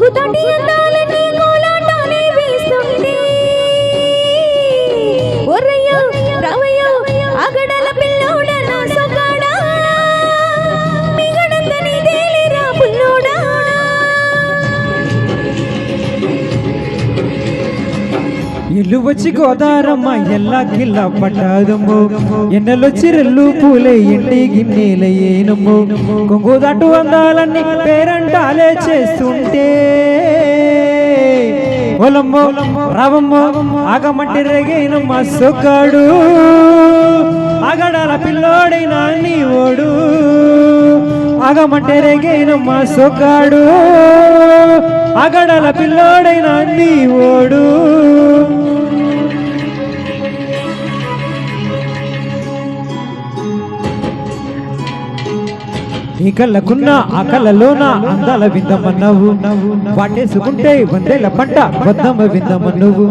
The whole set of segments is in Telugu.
కొంగుతాటి అందాలని కోలాటాలే వేస్తుంటే ఒర్రయ్యో రావయ్యో ఆగడాల పిల్లోడ నా సొగాడా మిగడందని తేలిరా పుల్లోడా. ఇల్లు వచ్చి గోదారమ్మ ఎల్లా గిల్లా పట్టాదమ్ము ఎన్నెలో చిరెల్లు పూలే ఎండి గిన్నెల ఏనమ్ము కొంగుదాటు అందాలన్నీ పేరంటాలే చేస్తుంటే ఒలమ్మో రావమ్మో ఆగమంటే రేగేనమ్మ సొక్కాడు ఆగడాల పిల్లోడైనా నీ ఓడు ఆగమంటే రేగేనమ్మ సొక్కాడు ఆగడాల పిల్లోడైనా నీ ఓడు. నీ కళ్ళకున్న ఆ కళ్ళలోన అందాల విందమన్నావు వాటేసుకుంటే వందేల పంట వద్దమ్మ విందమ్మ నువ్వు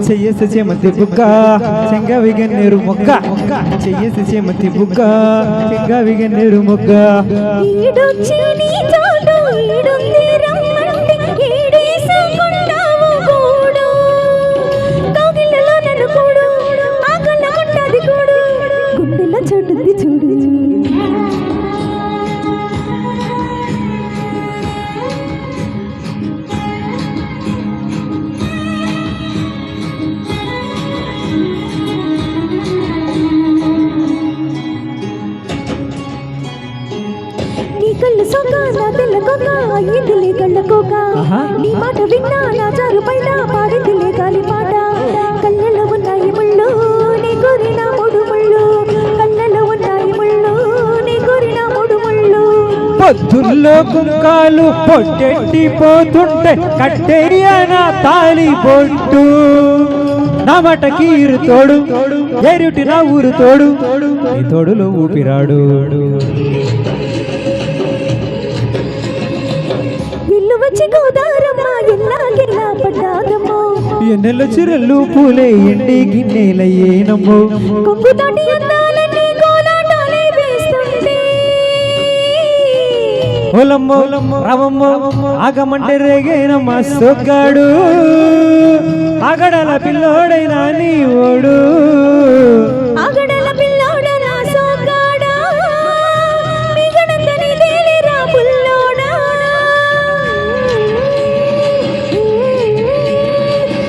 చెయ్యేసి చేమంతి బుక్క చెంగవిగన్నేరు మొక్క చెయ్యేసి చేమంతి బుక్క చెంగవిగన్నేరు మొక్క. చూడు చూడు కళ్ళు సొక్క నా తెల్లకొక అయ్యిందిలే కళ్ళకొక నీ మాట విన్నా నా జారు పైన పాడిందిలే గాలి పాట. కళ్ళలో ఉన్నాయి ముళ్ళు నీ కోరిన మూడు ముళ్ళు కళ్ళలో ఉన్నాయి ముళ్ళు నీ కోరిన మూడు ముళ్ళు. పొద్దుల్లో కుంకాలు పొట్టెట్టి పోతుంటే కట్టేయన తాలి పొట్టు నా మాట కీరు తోడు ఎరుటి నా ఊరు తోడు నీ తోడులో ఊపిరాడు. ఎన్నెల చిరల్లు పూలే ఎండి గిన్నెల ఏనమ్మో కొంగుతాటి అందాలని కోలాటాలే వేస్తుంటే ఒలమ్మో రావమ్మో ఆగమంటే రేగేనమ్మ సొక్కాడు ఆగడాల పిల్లోడైనా నీ ఓడు.